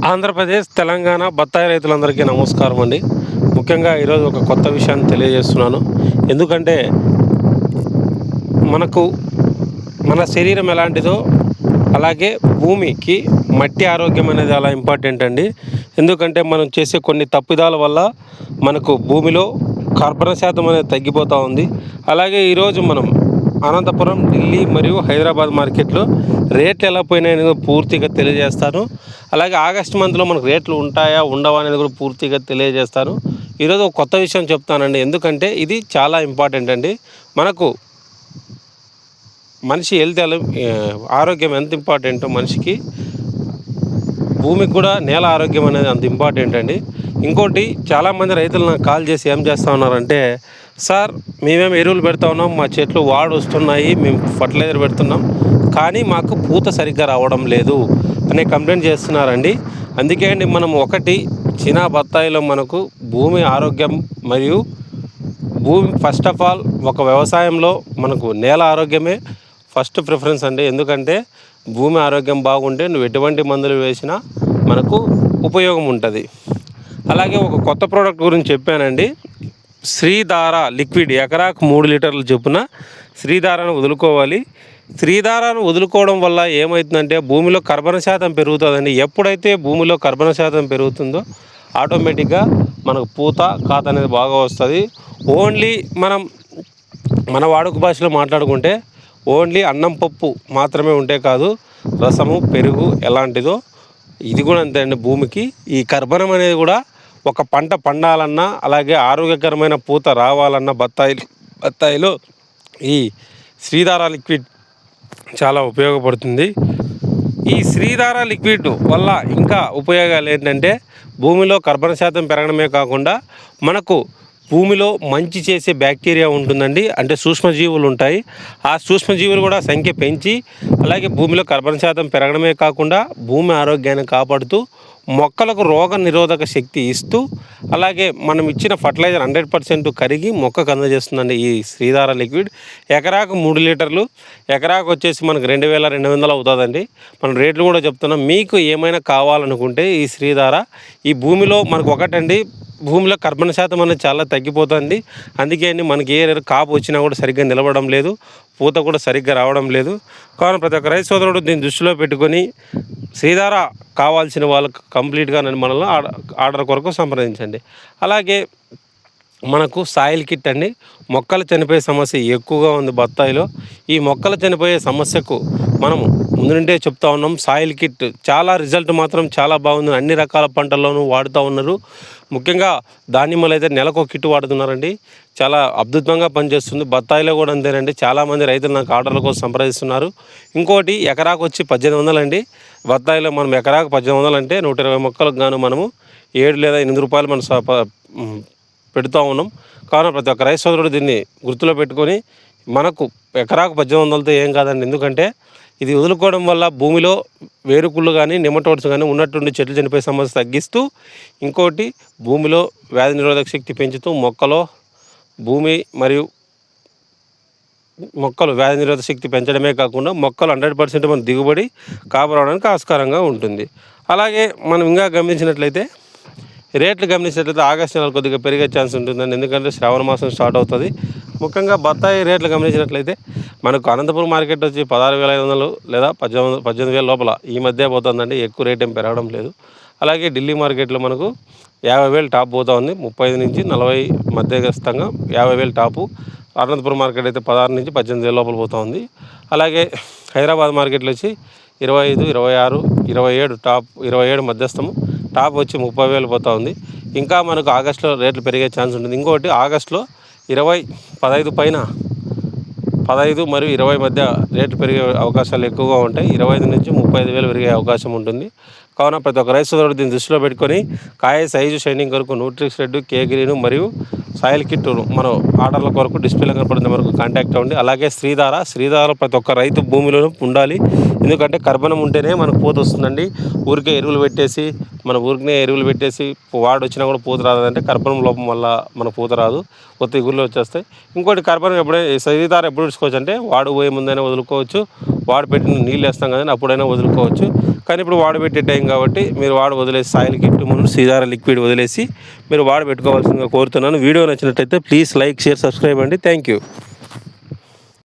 ఆంధ్రప్రదేశ్, తెలంగాణ బత్తాయి రైతులందరికీ నమస్కారం అండి. ముఖ్యంగా ఈరోజు ఒక కొత్త విషయాన్ని తెలియజేస్తున్నాను. ఎందుకంటే మనకు మన శరీరం ఎలాంటిదో అలాగే భూమికి మట్టి ఆరోగ్యం అనేది చాలా ఇంపార్టెంట్ అండి. ఎందుకంటే మనం చేసే కొన్ని తప్పిదాల వల్ల మనకు భూమిలో కార్బన్ శాతం అనేది తగ్గిపోతూ ఉంది. అలాగే ఈరోజు మనం అనంతపురం, ఢిల్లీ మరియు హైదరాబాద్ మార్కెట్లో రేట్లు ఎలా పోయినాయని పూర్తిగా తెలియజేస్తాను. అలాగే ఆగస్టు మంత్లో మనకు రేట్లు ఉంటాయా ఉండవా అనేది కూడా పూర్తిగా తెలియజేస్తాను. ఈరోజు ఒక కొత్త విషయం చెప్తానండి, ఎందుకంటే ఇది చాలా ఇంపార్టెంట్ అండి. మనకు మనిషి హెల్త్ ఆరోగ్యం ఎంత ఇంపార్టెంటో మనిషికి, భూమికి కూడా నేల ఆరోగ్యం అనేది అంత ఇంపార్టెంట్ అండి. ఇంకోటి, చాలామంది రైతులు నాకు కాల్ చేసి ఏం చేస్తూ ఉన్నారంటే, సార్ మేమేం ఎరువులు పెడతా ఉన్నాం, మా చెట్లు వాడు వస్తున్నాయి, మేము ఫర్టిలైజర్ పెడుతున్నాం, కానీ మాకు పూత సరిగ్గా రావడం లేదు అనే కంప్లైంట్ చేస్తున్నారండి. అందుకే అండి మనం ఒకటి చిన్న బత్తాయిలో మనకు భూమి ఆరోగ్యం మరియు భూమి ఫస్ట్ ఆఫ్ ఆల్ ఒక వ్యవసాయంలో మనకు నేల ఆరోగ్యమే ఫస్ట్ ప్రిఫరెన్స్ అండి. ఎందుకంటే భూమి ఆరోగ్యం బాగుంటే నువ్వు ఎటువంటి మందులు వేసినా మనకు ఉపయోగం ఉంటుంది. అలాగే ఒక కొత్త ప్రోడక్ట్ గురించి చెప్పానండి. శ్రీధార లిక్విడ్ ఎకరాకు 3 లీటర్ల చొప్పున శ్రీధారను వదులుకోవాలి. శ్రీధారను వదులుకోవడం వల్ల ఏమవుతుందంటే భూమిలో కార్బన్ శాతం పెరుగుతుందండి. ఎప్పుడైతే భూమిలో కార్బన్ శాతం పెరుగుతుందో ఆటోమేటిక్గా మనకు పూత కాత అనేది బాగా వస్తుంది. ఓన్లీ మన వాడుక భాషలో మాట్లాడుకుంటే ఓన్లీ అన్నం పప్పు మాత్రమే ఉంటే కాదు, రసము పెరుగు ఎలాంటిదో ఇది కూడా అంతే అండి. భూమికి ఈ కర్బనం అనేది కూడా ఒక పంట పండాలన్నా అలాగే ఆరోగ్యకరమైన పూత రావాలన్నా బత్తాయిలో ఈ శ్రీధార లిక్విడ్ చాలా ఉపయోగపడుతుంది. ఈ శ్రీధార లిక్విడ్ వల్ల ఇంకా ఉపయోగాలు ఏంటంటే భూమిలో కార్బన్ శాతం పెరగడమే కాకుండా మనకు భూమిలో మంచి చేసే బ్యాక్టీరియా ఉంటుందండి. అంటే సూక్ష్మజీవులు ఉంటాయి. ఆ సూక్ష్మజీవులు కూడా సంఖ్య పెంచి అలాగే భూమిలో కార్బన్ శాతం పెరగడమే కాకుండా భూమి ఆరోగ్యాన్ని కాపాడుతూ మొక్కలకు రోగ నిరోధక శక్తి ఇస్తూ అలాగే మనం ఇచ్చిన ఫర్టిలైజర్ 100% కరిగి మొక్కకు అందజేస్తుందండి ఈ శ్రీధార లిక్విడ్. ఎకరాకు 3 లీటర్లు, ఎకరాకు వచ్చేసి మనకు 2200 అవుతుందండి. మనం రేట్లు కూడా చెప్తున్నాం. మీకు ఏమైనా కావాలనుకుంటే ఈ శ్రీధార ఈ భూమిలో మనకు ఒకటండి, భూమిలో కార్బన్ శాతం అనేది చాలా తగ్గిపోతుంది. అందుకే మనకి ఏ కాపు వచ్చినా కూడా సరిగ్గా నిలవడం లేదు, పూత కూడా సరిగ్గా రావడం లేదు. కావున ప్రతి ఒక్క రైతు సోదరుడు దీన్ని దృష్టిలో పెట్టుకొని శ్రీధార కావాల్సిన వాళ్ళకు కంప్లీట్గా మనల్ని ఆర్డర్ కొరకు సంప్రదించండి. అలాగే మనకు సాయిల్ కిట్ అండి. మొక్కలు చనిపోయే సమస్య ఎక్కువగా ఉంది బత్తాయిలో. ఈ మొక్కలు చనిపోయే సమస్యకు మనము ముందు నుండే చెప్తా ఉన్నాం. సాయిల్ కిట్ చాలా రిజల్ట్ మాత్రం చాలా బాగుంది. అన్ని రకాల పంటల్లోనూ వాడుతూ ఉన్నారు. ముఖ్యంగా దానిమ్మలు అయితే నెలకు ఒక కిట్ వాడుతున్నారండి. చాలా అద్భుతంగా పనిచేస్తుంది. బత్తాయిలో కూడా అంతేనండి. చాలామంది రైతులు నాకు ఆర్డర్ల కోసం సంప్రదిస్తున్నారు. ఇంకోటి, ఎకరాకు వచ్చి 1800 అండి. బత్తాయిలో మనం ఎకరాకు 1800 అంటే 120 మొక్కలకు గాను మనము 7 లేదా 8 రూపాయలు మనం పెడుతూ ఉన్నాం. కావున ప్రతి ఒక్క రైతు సోదరుడు దీన్ని గుర్తులో పెట్టుకొని, మనకు ఎకరాకు 1800తో ఏం కాదండి. ఎందుకంటే ఇది వదులుకోవడం వల్ల భూమిలో వేరుకుళ్ళు కానీ నెమటోడ్స్ కానీ ఉన్నట్టుండి చెట్లు చనిపోయే సమస్య తగ్గిస్తూ, ఇంకోటి భూమిలో వ్యాధి నిరోధక శక్తి పెంచుతూ మొక్కలు వ్యాధి నిరోధక శక్తి పెంచడమే కాకుండా మొక్కలు 100% మన దిగుబడి కాపాడడానికి ఆస్కారంగా ఉంటుంది. అలాగే మనం ఇంకా గమనించినట్లయితే రేట్లు ఆగస్టు నెల కొద్దిగా పెరిగే ఛాన్స్ ఉంటుందండి. ఎందుకంటే శ్రావణ మాసం స్టార్ట్ అవుతుంది. ముఖ్యంగా బత్తాయి రేట్లు గమనించినట్లయితే మనకు అనంతపురం మార్కెట్ వచ్చి 16,500 లేదా 18,000 లోపల ఈ మధ్య పోతుందండి. ఎక్కువ రేట్ ఏం పెరగడం లేదు. అలాగే ఢిల్లీ మార్కెట్లో మనకు 50,000 టాప్ పోతూ ఉంది. 35 నుంచి 40 మధ్యస్థంగా 50,000 టాపు. అనంతపురం మార్కెట్ అయితే 16 నుంచి 18,000 లోపల పోతూ ఉంది. అలాగే హైదరాబాద్ మార్కెట్లో వచ్చి 25, 26, 27 టాప్, 27 మధ్యస్థము, టాప్ వచ్చి 30,000 పోతూ ఉంది. ఇంకా మనకు ఆగస్టులో రేట్లు పెరిగే ఛాన్స్ ఉంటుంది. ఇంకోటి, ఆగస్టులో 15 పైన 15 మరియు 20 మధ్య రేట్లు పెరిగే అవకాశాలు ఎక్కువగా ఉంటాయి. 25 నుంచి 35,000 పెరిగే అవకాశం ఉంటుంది. కావున ప్రతి ఒక్క రైతు సోదరుడు దీన్ని దృష్టిలో పెట్టుకొని కాయ సైజు షైనింగ్ కొరకు న్యూట్రిక్స్ రెడ్, కే గ్రీన్ మరియు సాయిల్ కిట్ మనం ఆర్డర్ల కొరకు డిస్ప్లేలో కనపడిన వరకు కాంటాక్ట్ అవ్వండి. అలాగే శ్రీధార ప్రతి ఒక్క రైతు భూమిలో ఉండాలి. ఎందుకంటే కర్బనం ఉంటేనే మనకు పూత వస్తుందండి. ఊరికే ఎరువులు పెట్టేసి మన ఊరికనే ఎరువులు పెట్టేసి వాడు వచ్చినా కూడా పూత రాదంటే కర్బనం లోపం వల్ల మన పూత రాదు, కొత్త ఇగుర్లు వచ్చేస్తాయి. ఇంకోటి కర్బనం ఎప్పుడైనా సరితారు ఎప్పుడు ఇచ్చుకోవచ్చు అంటే వాడు పోయే ముందైనా వదులుకోవచ్చు, వాడు పెట్టిన నీళ్ళు వేస్తాం కదండి అప్పుడైనా వదులుకోవచ్చు. కానీ ఇప్పుడు వాడు పెట్టే టైం కాబట్టి మీరు వాడు వదిలేసి సాయిల్కి ఇంటి ముందు సీదార లిక్విడ్ వదిలేసి మీరు వాడు పెట్టుకోవాల్సిందిగా కోరుతున్నాను. వీడియో నచ్చినట్టయితే ప్లీజ్ లైక్, షేర్, సబ్స్క్రైబ్ అండి. Thank you.